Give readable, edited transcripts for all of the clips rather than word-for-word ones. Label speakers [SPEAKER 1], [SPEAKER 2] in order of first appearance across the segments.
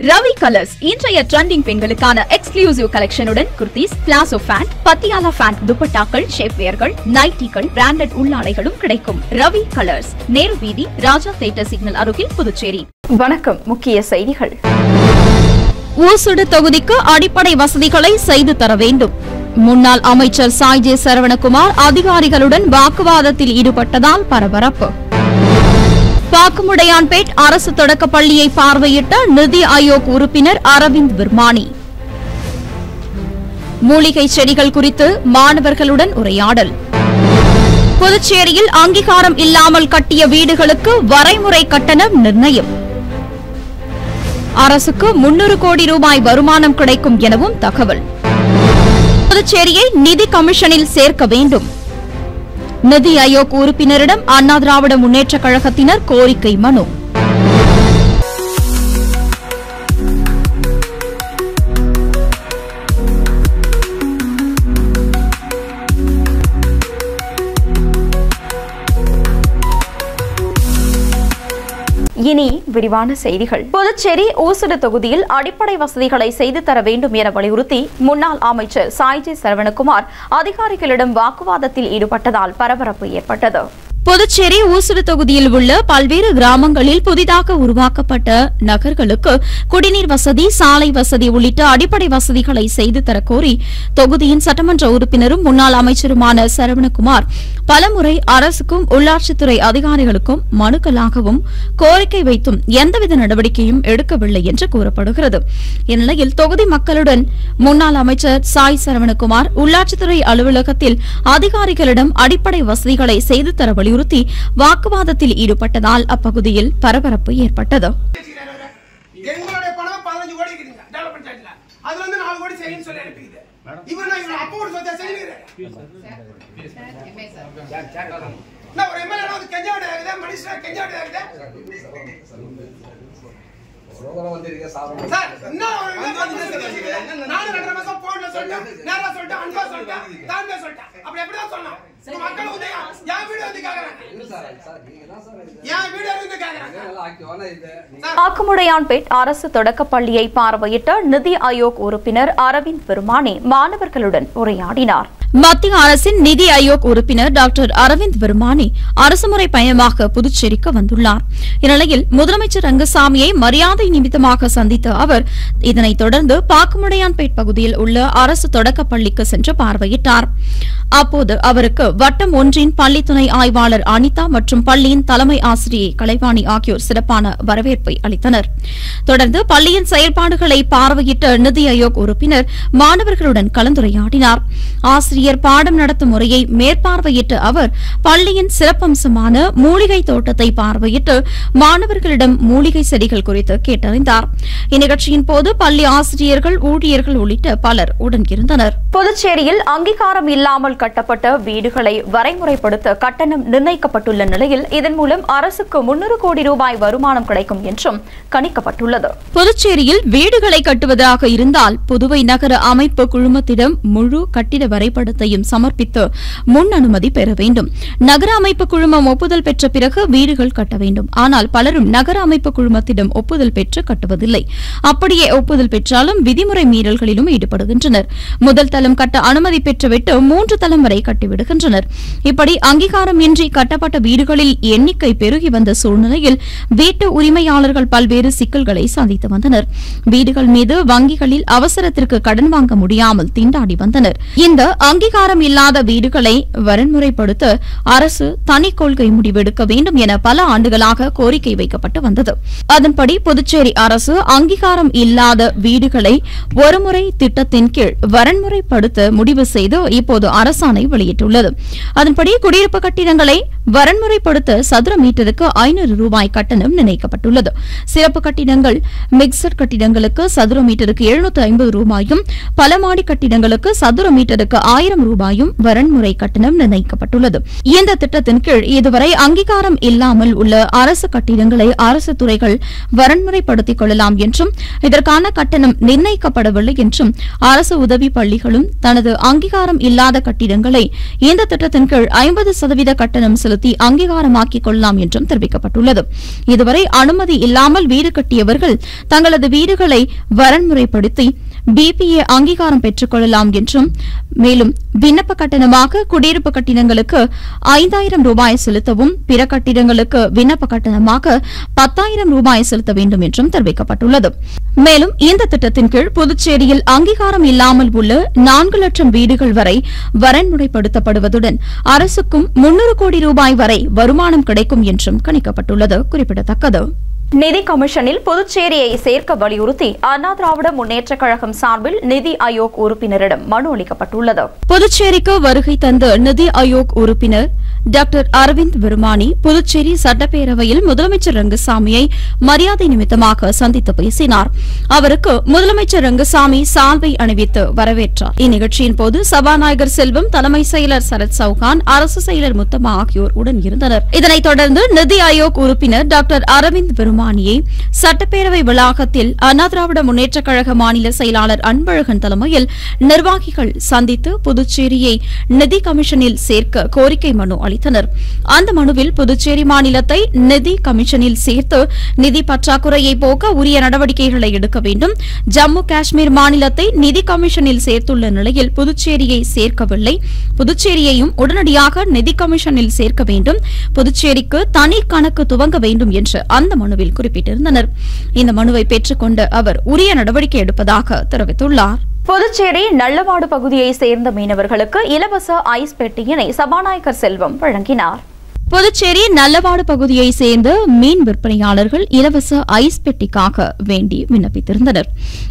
[SPEAKER 1] Ravi colours இன்றைய trending பெண்களுக்கான exclusive கலெக்ஷனுடன் kurtis, palazzo pant, Patiala pant, துப்பட்டாக்கள், ஷேப்வேர்கள், நைட்டிகள், பிராண்டட் உள்ளாடைகளும் கிடைக்கும். ரவி கலர்ஸ், நேரு வீதி, ராஜா தியேட்டர் சிக்னல் அருகில், புதுச்சேரி. வணக்கம். முக்கிய செய்திகள். ஊசுடு தொகுதிக்கு அடிப்படை வசதிகளை செய்து தர வேண்டும். முன்னாள் அமைச்சர் சாய்ஜே சரவணகுமார் அதிகாரிகளுடன் வாக்குவாதத்தில் ஈடுபட்டதால் பரபரப்பு. பாக்குமுடையான்பேட் அரசு தொடக்கப் பள்ளியை பார்வையிட்ட நிதி ஆயோக் உறுப்பினர் அரவிந்த் விர்மானி. மூலிகை செடிகள் குறித்து மாணவர்களுடன் உரையாடல். புதுச்சேரியில் அங்கீகாரம் இல்லாமல் கட்டிய வீடுகளுக்கு வரைமுறை கட்டணம் நிர்ணயம். அரசுக்கு 300 கோடி ரூபாய் வருமானம் கிடைக்கும் எனவும் தகவல். புதுச்சேரியை நிதி கமிஷனில் சேர்க்க வேண்டும். நிதி ஆயோக் உறுப்பினரிடம் அண்ணா திராவிட முன்னேற்றக் கழகத்தினர் கோரிக்கை மனு. இனி விரிவான செய்திகள். புதுச்சேரி ஊசுடு தொகுதியில் அடிப்படை வசதிகளை செய்து தர வேண்டும் என வலியுறுத்தி முன்னாள் அமைச்சர் சாய்ஜே சரவணகுமார் அதிகாரிகளிடம் வாக்குவாதத்தில் ஈடுபட்டதால் பரபரப்பு ஏற்பட்டது. புதுச்சேரி ஊசுடு தொகுதியில் உள்ள பல்வேறு கிராமங்களில் புதிதாக உருவாக்கப்பட்ட நகர்களுக்கு குடிநீர் வசதி, சாலை வசதி உள்ளிட்ட அடிப்படை வசதிகளை செய்து தரக்கோரி தொகுதியின் சட்டமன்ற உறுப்பினரும் முன்னாள் அமைச்சருமான சரவணகுமார் பலமுறை அரசுக்கும் உள்ளாட்சித்துறை அதிகாரிகளுக்கும் மனுக்களாகவும் கோரிக்கை வைத்தும் எந்தவித நடவடிக்கையும் எடுக்கவில்லை என்று கூறப்படுகிறது. இந்நிலையில் தொகுதி மக்களுடன் முன்னாள் அமைச்சர் சாய் சரவணகுமார் உள்ளாட்சித்துறை அலுவலகத்தில் அதிகாரிகளிடம் அடிப்படை வசதிகளை செய்து தர வலியுறுத்தி வாக்குவாதத்தில் ஈடுபட்டதால் அப்பகுதியில் பரபரப்பு ஏற்பட்டது. பாக்குமுடையான்பேட் அரசு தொடக்கப் பள்ளியை பார்வையிட்ட நிதி ஆயோக் உறுப்பினர் அரவிந்த் விர்மானி மாணவர்களுடன் உரையாடினார். மத்திய அரசின் நிதி ஆயோக் உறுப்பினர் டாக்டர் அரவிந்த் விர்மானி அரசுமுறை பயணமாக புதுச்சேரிக்கு வந்துள்ளார். இந்நிலையில் முதலமைச்சர் ரங்கசாமியை மரியாதை நிமித்தமாக சந்தித்த அவர் இதனைத் தொடர்ந்து பாக்குமுடையான்பேட் பகுதியில் உள்ள அரசு தொடக்கப் பள்ளிக்கு சென்று பார்வையிட்டார். அப்போது அவருக்கு வட்டம் ஒன்றின் பள்ளி துணை ஆய்வாளர் அனிதா மற்றும் பள்ளியின் தலைமை ஆசிரியை கலைவாணி ஆகியோர் சிறப்பான வரவேற்பை அளித்தனர். தொடர்ந்து பள்ளியின் செயல்பாடுகளை பார்வையிட்ட நிதி ஆயோக் உறுப்பினர் மாணவர்களுடன் கலந்துரையாடினார். ஆசிரியர் பாடம் நடத்தும் முறையை மேற்பார்வையிட்ட அவர் பள்ளியின் சிறப்பம்சமான மூலிகை தோட்டத்தை பார்வையிட்டு மாணவர்களிடம் மூலிகை செடிகள் குறித்து கேட்டறிந்தார். இந்நிகழ்ச்சியின் போது பள்ளி ஆசிரியர்கள், ஊழியர்கள் உள்ளிட்ட பலர் உடன் இருந்தனர். புதுச்சேரியில் அங்கீகாரம் இல்லாமல் கட்டப்பட்ட வீடுகளை வரைமுறைப்படுத்த கட்டணம் நிர்ணயிக்கப்பட்டுள்ள நிலையில் இதன் மூலம் அரசுக்கு 300 கோடி ரூபாய் வருமானம் கிடைக்கும் என்றும் கணிக்கப்பட்டுள்ளது. புதுச்சேரியில் வீடுகளை கட்டுவதாக இருந்தால் புதுவை நகர அமைப்பு குழுமத்திடம் முழு கட்டிட வரைபடத்தையும் சமர்ப்பித்து முன் அனுமதி பெற வேண்டும். நகர அமைப்பு குழுமம் ஒப்புதல் பெற்ற பிறகு வீடுகள் கட்ட வேண்டும். ஆனால் பலரும் நகர அமைப்பு குழுமத்திடம் ஒப்புதல் பெற்று கட்டுவதில்லை. அப்படியே ஒப்புதல் பெற்றாலும் விதிமுறை மீறல்களிலும் ஈடுபடுகின்றனர். முதல் தளம் கட்ட அனுமதி பெற்றுவிட்டு 3 தளம் வரை கட்டிவிடுகின்றனர். இப்படி அங்கீகாரம் இன்றி கட்டப்பட்ட வீடுகளில் எண்ணிக்கை பெருகி வந்த சூழ்நிலையில் வீட்டு உரிமையாளர்கள் பல்வேறு சிக்கல்களை சந்தித்து வந்தனர். வீடுகள் மீது வங்கிகளில் அவசரத்திற்கு கடன் வாங்க முடியாமல் திண்டாடி வந்தனர். இந்த அங்கீகாரம் இல்லாத வீடுகளை வரன்முறைப்படுத்த அரசு தனி கொள்கை முடிவெடுக்க வேண்டும் என பல ஆண்டுகளாக கோரிக்கை வைக்கப்பட்டு வந்தது. அதன்படி புதுச்சேரி அரசு அங்கீகாரம் இல்லாத வீடுகளை ஒருமுறை திட்டத்தின் கீழ் வரன்முறைப்படுத்த முடிவு செய்து இப்போது அரசாணை வெளியிட்டுள்ளது. அதன்படி குடியிருப்பு கட்டிடங்களை வரன்முறைப்படுத்த சதுர மீட்டருக்கு 500 ரூபாய் கட்டணம் நிர்ணயிக்கப்பட்டுள்ளது. சிறப்பு கட்டிடங்கள், மிக்சட் கட்டிடங்களுக்கு சதுர மீட்டருக்கு 750 ரூபாயும், பல மாடி கட்டிடங்களுக்கு சதுர மீட்டருக்கு 1000 1000 ரூபாயும் வரன்முறை கட்டணம் நிர்ணயிக்கப்பட்டுள்ளது. இந்த திட்டத்தின் கீழ் இதுவரை அங்கீகாரம் இல்லாமல் உள்ள அரசு கட்டிடங்களை அரசு துறைகள் வரன்முறைப்படுத்திக் கொள்ளலாம் என்றும் இதற்கான கட்டணம் நிர்ணயிக்கப்படவில்லை என்றும் அரசு உதவி பள்ளிகளும் தனது அங்கீகாரம் இல்லாத கட்டிடங்களை இந்த திட்டத்தின் கீழ் 50% கட்டணம் செலுத்தி அங்கீகாரமாக்கிக் கொள்ளலாம் என்றும் தெரிவிக்கப்பட்டுள்ளது. இதுவரை அனுமதி இல்லாமல் வீடு கட்டியவர்கள் தங்களது வீடுகளை வரன்முறைப்படுத்தி பிபிஏ அங்கீகாரம் பெற்றுக் கொள்ளலாம் என்றும், மேலும் விண்ணப்ப கட்டணமாக குடியிருப்பு கட்டிடங்களுக்கு 5000 ரூபாய் செலுத்தவும் பிற கட்டிடங்களுக்கு விண்ணப்ப கட்டணமாக 10,000 ரூபாய் செலுத்த வேண்டும் என்றும் தெரிவிக்கப்பட்டுள்ளது. மேலும் இந்த திட்டத்தின் கீழ் புதுச்சேரியில் அங்கீகாரம் இல்லாமல் உள்ள 4 லட்சம் வீடுகள் வரை வரன்முறைப்படுத்தப்படுவதுடன் அரசுக்கும் 300 கோடி ரூபாய் வரை வருமானம் கிடைக்கும் என்றும் கணிக்கப்பட்டுள்ளது குறிப்பிடத்தக்கது. நிதி கமிஷனில் புதுச்சேரியை சேர்க்க வலியுறுத்தி அண்ணா திராவிட முன்னேற்றக் கழகம் சார்பில் நிதி ஆயோக் உறுப்பினரிடம் மனு அளிக்கப்பட்டுள்ளது. புதுச்சேரிக்கு வருகை தந்த நிதி ஆயோக் உறுப்பினர் டாக்டர் அரவிந்த் விருமானி புதுச்சேரி சட்டப்பேரவையில் முதலமைச்சர் ரங்கசாமியை மரியாதை நிமித்தமாக சந்தித்து பேசினார். அவருக்கு முதலமைச்சர் ரங்கசாமி சால்வை அணிவித்து வரவேற்றார். இந்நிகழ்ச்சியின் போது சபாநாயகர் செல்வம், தலைமை செயலர் சரத் சௌகான், அரசு செயலர் முத்தம்மா ஆகியோர் உடன் இருந்தனர். இதனைத் தொடர்ந்து நிதி ஆயோக் உறுப்பினர் டாக்டர் அரவிந்த் விருமானியை சட்டப்பேரவை வளாகத்தில் அண்ணா திராவிட முன்னேற்றக் கழக மாநில செயலாளர் அன்பழகன் தலைமையில் நிர்வாகிகள் சந்தித்து புதுச்சேரியை நிதி கமிஷனில் சேர்க்க கோரிக்கை மனு அளித்தனர். அந்த மனுவில் புதுச்சேரி மாநிலத்தை நிதி கமிஷனில் சேர்த்து நிதி பற்றாக்குறையை போக்க உரிய நடவடிக்கைகளை எடுக்க வேண்டும். ஜம்மு காஷ்மீர் மாநிலத்தை நிதி கமிஷனில் சேர்த்துள்ள நிலையில் புதுச்சேரியை சேர்க்கவில்லை. புதுச்சேரியையும் உடனடியாக நிதி கமிஷனில் சேர்க்க வேண்டும். புதுச்சேரிக்கு தனி கணக்கு துவங்க வேண்டும் என்று அந்த மனுவில் குறிப்பிட்டிருந்தனர். இந்த மனுவை பெற்றுக் கொண்ட அவர் உரிய நடவடிக்கை எடுப்பதாக தெரிவித்துள்ளார். புதுச்சேரி நல்லவாடு பகுதியை சேர்ந்த மீனவர்களுக்கு இலவச ஐஸ் பெட்டியினை சபாநாயகர் செல்வம் வழங்கினார். புதுச்சேரி நல்லவாடு பகுதியை சேர்ந்த மீன் விற்பனையாளர்கள் இலவச ஐஸ் பெட்டிக்காக வேண்டி விண்ணப்பித்திருந்தனர்.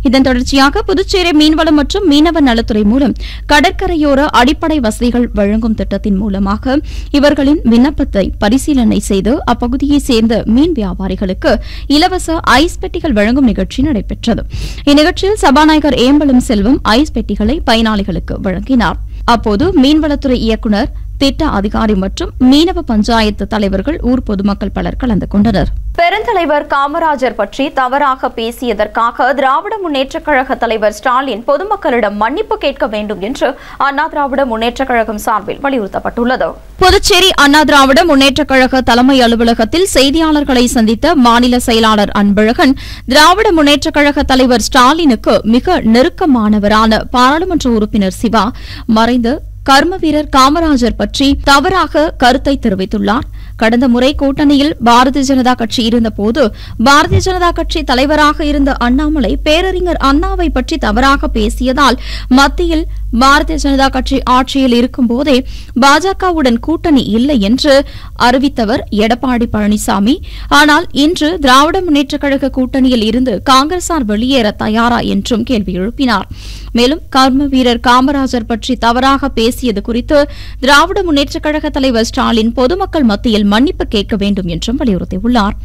[SPEAKER 1] இதன் தொடர்ச்சியாக புதுச்சேரி மீன்வளம் மற்றும் மீனவ நலத்துறை மூலம் கடற்கரையோர அடிப்படை வசதிகள் வழங்கும் திட்டத்தின் மூலமாக இவர்களின் விண்ணப்பத்தை பரிசீலனை செய்து அப்பகுதியை சேர்ந்த மீன் வியாபாரிகளுக்கு இலவச ஐஸ் பெட்டிகள் வழங்கும் நிகழ்ச்சி நடைபெற்றது. இந்நிகழ்ச்சியில் சபாநாயகர் ஏம்பலம் செல்வம் ஐஸ் பெட்டிகளை பயனாளிகளுக்கு வழங்கினார். அப்போது மீன்வளத்துறை இயக்குநர், திட்ட அதிகாரி மற்றும் மீனவ பஞ்சாயத்து தலைவர்கள், ஊர் பொதுமக்கள் பலர் கலந்து கொண்டனர். பெருந்தலைவர் காமராஜர் பற்றி தவறாக பேசியதற்காக திராவிட முன்னேற்றக் கழக தலைவர் ஸ்டாலின் பொதுமக்களிடம் மன்னிப்பு கேட்க வேண்டும் என்று அண்ணா திராவிட முன்னேற்றக் கழகம் சார்பில் வலியுறுத்தப்பட்டுள்ளது. புதுச்சேரி அண்ணா திராவிட முன்னேற்றக் கழக தலைமை அலுவலகத்தில் செய்தியாளர்களை சந்தித்த மாநில செயலாளர் அன்பழகன், திராவிட முன்னேற்றக் கழக தலைவர் ஸ்டாலினுக்கு மிக நெருக்கமானவரான பாராளுமன்ற உறுப்பினர் சிவா மறைந்த கர்ம வீரர் காமராஜர் பற்றி தவறாக கருத்தை தெரிவித்துள்ளார். கடந்த முறை கூட்டணியில் பாரதிய ஜனதா கட்சி இருந்தபோது பாரதிய ஜனதா கட்சி தலைவராக இருந்த அண்ணாமலை பேரறிஞர் அண்ணாவை பற்றி தவறாக பேசியதால் மத்தியில் பாரதிய ஜனதா கட்சி ஆட்சியில் இருக்கும்போதே பாஜகவுடன் கூட்டணி இல்லை என்று அறிவித்தவர் எடப்பாடி பழனிசாமி. ஆனால் இன்று திராவிட முன்னேற்றக் கழக கூட்டணியில் இருந்து காங்கிரசார் வெளியேற தயாரா என்றும் கேள்வி எழுப்பினார். மேலும் கர்ம வீரர் காமராஜர் பற்றி தவறாக பேசியது குறித்து திராவிட முன்னேற்றக் கழக தலைவர் ஸ்டாலின் பொதுமக்கள் மத்தியில் மன்னிப்பு கேட்க வேண்டும் என்றும் வலியுறுத்தியுள்ளார்.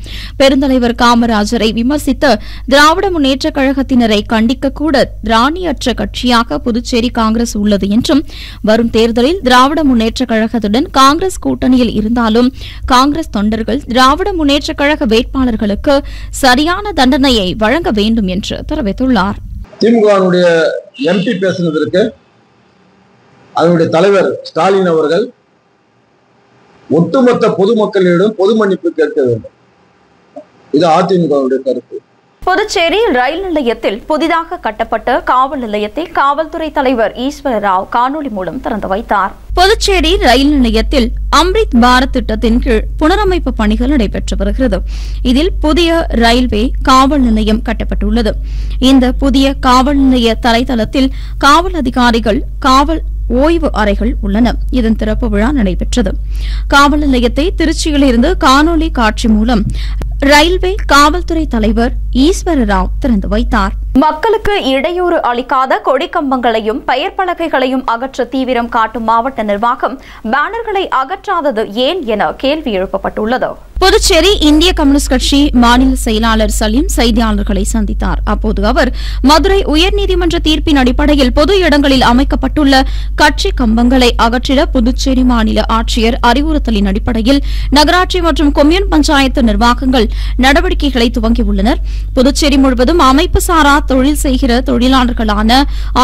[SPEAKER 1] பெருந்தலைவர் காமராஜரை விமர்சித்து திராவிட முன்னேற்றக் கழகத்தினரை கண்டிக்க கூட திராணியற்ற கட்சியாக புதுச்சேரி காங்கிரஸ் உள்ளது என்றும், வரும் தேர்தலில் திராவிட முன்னேற்றக் கழகத்துடன் காங்கிரஸ் கூட்டணியில் இருந்தாலும் காங்கிரஸ் தொண்டர்கள் திராவிட முன்னேற்றக் கழக வேட்பாளர்களுக்கு சரியான தண்டனையை வழங்க வேண்டும் என்று தெரிவித்துள்ளார்.
[SPEAKER 2] திமுகவுடைய எம்பி பேசினதற்கு அதனுடைய தலைவர் ஸ்டாலின் அவர்கள் ஒட்டுமொத்த பொதுமக்களிடம் பொது மன்னிப்பு கேட்க வேண்டும். இது அதிமுகவுடைய கருத்து.
[SPEAKER 1] புதுச்சேரி ரயில் நிலையத்தில் புதிதாக கட்டப்பட்ட காவல் நிலையத்தை காவல்துறை தலைவர் ஈஸ்வர ராவ் காணொலி மூலம் திறந்து வைத்தார். புதுச்சேரி ரயில் நிலையத்தில் அம்ரித் பாரத் திட்டத்தின் கீழ் புனரமைப்பு பணிகள் நடைபெற்று வருகிறது. இதில் புதிய ரயில்வே காவல் நிலையம் கட்டப்பட்டுள்ளது. இந்த புதிய காவல் நிலைய தரைத்தளத்தில் காவல் அதிகாரிகள், காவல் ஓய்வு அறைகள் உள்ளன. இதன் திறப்பு விழா நடைபெற்றது. காவல் நிலையத்தை திருச்சியிலிருந்து காணொலி காட்சி மூலம் ரயில்வே காவல்துறை தலைவர் ஈஸ்வர ராவ் திறந்து வைத்தார். மக்களுக்கு இடையூறு அளிக்காத கொடிக்கம்பங்களையும் பெயர் பலகைகளையும் அகற்ற தீவிரம் காட்டும் மாவட்ட நிர்வாகம் பேனர்களை அகற்றாதது ஏன் என கேள்வி எழுப்பப்பட்டுள்ளது. புதுச்சேரி இந்திய கம்யூனிஸ்ட் கட்சி மாநில செயலாளர் சலீம் செய்தியாளர்களை சந்தித்தார். அப்போது அவர் மதுரை உயர்நீதிமன்ற தீர்ப்பின் அடிப்படையில் பொது இடங்களில் அமைக்கப்பட்டுள்ள கட்சி கம்பங்களை அகற்றிட புதுச்சேரி மாநில ஆட்சியர் அறிவுறுத்தலின் அடிப்படையில் நகராட்சி மற்றும் கொம்யூன் பஞ்சாயத்து நிர்வாகங்கள் நடவடிக்கைகளை துவங்கியுள்ளனர். புதுச்சேரி முழுவதும் அமைப்பு சாரா தொழில் செய்கிற தொழிலாளர்களான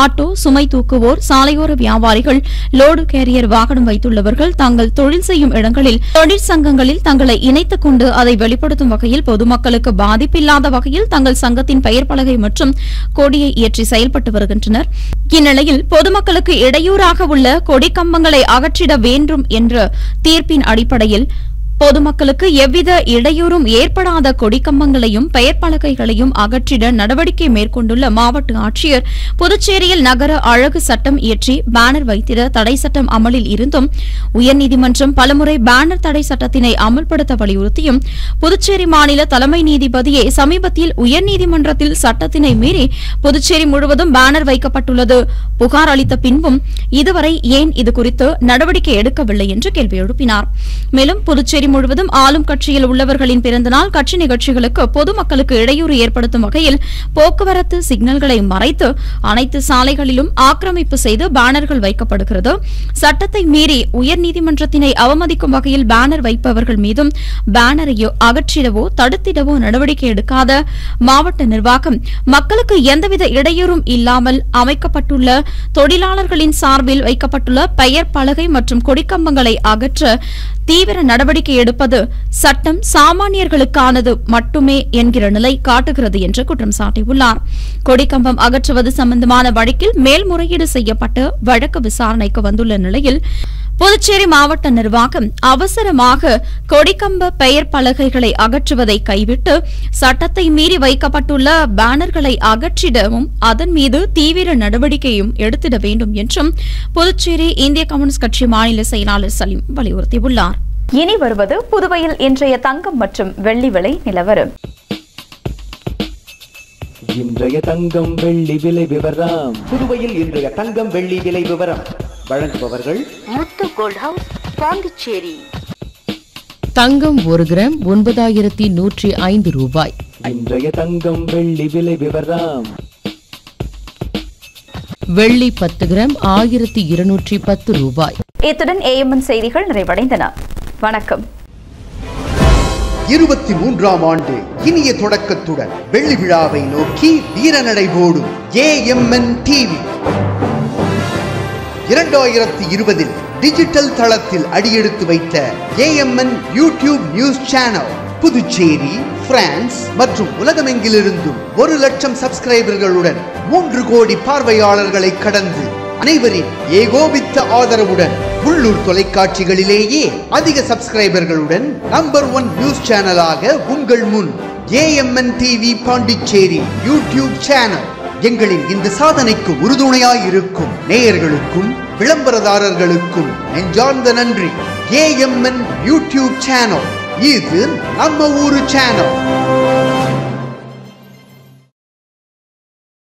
[SPEAKER 1] ஆட்டோ, சுமை தூக்குவோர், சாலையோர வியாபாரிகள், லோடு கேரியர் வாகனம் வைத்துள்ளவர்கள் தங்கள் தொழில் செய்யும் இடங்களில் தொழிற்சங்கங்களில் தங்களை இணைத்துக் கொண்டு அதை வெளிப்படுத்தும் வகையில் பொதுமக்களுக்கு பாதிப்பில்லாத வகையில் தங்கள் சங்கத்தின் பெயர் பலகை மற்றும் கொடியை ஏற்றி செயல்பட்டு வருகின்றனர். இந்நிலையில் பொதுமக்களுக்கு இடையூறாக உள்ள கொடிக்கம்பங்களை அகற்றிட வேண்டும் என்ற தீர்ப்பின் அடிப்படையில் பொதுமக்களுக்கு எவ்வித இடையூறும் ஏற்படாத கொடிக்கம்பங்களையும் பெயர் பலகைகளையும் அகற்றிட நடவடிக்கை மேற்கொண்டுள்ள மாவட்ட ஆட்சியர் புதுச்சேரியில் நகர அழகு சட்டம் இயற்றி பேனர் வைத்திட தடை சட்டம் அமலில் இருந்தும் உயர்நீதிமன்றம் பலமுறை பேனர் தடை சட்டத்தினை அமல்படுத்த வலியுறுத்தியும் புதுச்சேரி மாநில தலைமை நீதிபதியே சமீபத்தில் உயர்நீதிமன்றத்தில் சட்டத்தினை மீறி புதுச்சேரி முழுவதும் பேனர் வைக்கப்பட்டுள்ளது புகார் அளித்த பின்பும் இதுவரை ஏன் இதுகுறித்து நடவடிக்கை எடுக்கவில்லை என்று கேள்வி எழுப்பினார். மேலும் புதுச்சேரி முழுவதும் ஆளும் கட்சியில் உள்ளவர்களின் பிறந்தநாள் கட்சி நிகழ்ச்சிகளுக்கு பொதுமக்களுக்கு இடையூறு ஏற்படுத்தும் வகையில் போக்குவரத்து சிக்னல்களை மறைத்து அனைத்து சாலைகளிலும் ஆக்கிரமிப்பு செய்து பேனர்கள் வைக்கப்படுகிறது. சட்டத்தை மீறி உயர்நீதிமன்றத்தினை அவமதிக்கும் வகையில் பேனர் வைப்பவர்கள் மீதும் பேனரை அகற்றிடவோ தடுத்திடவோ நடவடிக்கை எடுக்காத மாவட்ட நிர்வாகம் மக்களுக்கு எந்தவித இடையூறும் இல்லாமல் அமைக்கப்பட்டுள்ள தொழிலாளர்களின் சார்பில் வைக்கப்பட்டுள்ள பெயர் பலகை மற்றும் கொடிக்கம்பங்களை அகற்ற தீவிர நடவடிக்கை எடுப்பது சட்டம் சாமானியர்களுக்கானது மட்டுமே என்கிற நிலை காட்டுகிறது என்று குற்றம் சாட்டியுள்ளார். கொடிக்கம்பம் அகற்றுவது சம்பந்தமான வழக்கில் மேல்முறையீடு செய்யப்பட்டு வழக்கு விசாரணைக்கு வந்துள்ள நிலையில் புதுச்சேரி மாவட்ட நிர்வாகம் அவசரமாக கொடிக்கம்ப பெயர் பலகைகளை அகற்றுவதை கைவிட்டு சட்டத்தை மீறி வைக்கப்பட்டுள்ள பேனர்களை அகற்றிடவும் அதன் மீது தீவிர நடவடிக்கையும் எடுத்திட வேண்டும் என்றும் புதுச்சேரி இந்திய கம்யூனிஸ்ட் கட்சி மாநில செயலாளர் சலீம் வலியுறுத்தியுள்ளார்.
[SPEAKER 3] இனி வருவது புதுவையில் இன்றைய தங்கம் மற்றும் வெள்ளி விலை நிலவரம்.
[SPEAKER 4] இன்றைய தங்கம் வெள்ளி விலை விவரம். புதுவையில் இன்றைய தங்கம் வெள்ளி விலை விவரம் வழங்குபவர்கள்
[SPEAKER 5] முத்து கோல்ட் ஹவுஸ், பாண்டிச்சேரி.
[SPEAKER 6] தங்கம் 1 கிராம் 9105 ரூபாய்.
[SPEAKER 4] இன்றைய தங்கம் வெள்ளி விலை விவரம்.
[SPEAKER 6] வெள்ளி 10 கிராம் 1210 ரூபாய்.
[SPEAKER 3] இத்துடன் ஏஎம்என் செய்திகள் நிறைவடைந்தன. வணக்கம்.
[SPEAKER 7] 23ஆம் ஆண்டு இனிய தொடக்கத்துடன் வெள்ளி விழாவை நோக்கி வீரநடை போடும் ஏஎம்என் டிவி 2020 டிஜிட்டல் தளத்தில் அடியெடுத்து வைத்த AMN YouTube news channel Puducherry, France மற்றும் உலகமெங்கிலிருந்தும் 1 லட்சம் சப்ஸ்கிரைபர்களுடன் 3 கோடி பார்வையாளர்களை கடந்து அனைவரின் ஏகோபித்த ஆதரவுடன் உள்ளூர் தொலைக்காட்சிகளிலேயே அதிக சப்ஸ்கிரைபர்களுடன் நம்பர் 1 நியூஸ் சேனலாக உங்கள் முன் AMN TV Pondicherry YouTube channel. எங்களின் இந்த சாதனைக்கு உறுதுணையாயிருக்கும் நேயர்களுக்கும் விளம்பரதாரர்களுக்கும் நெஞ்சார்ந்த நன்றி. ஏஎம்என் யூடியூப் சேனல், இது நம்ம ஊரு சேனல்.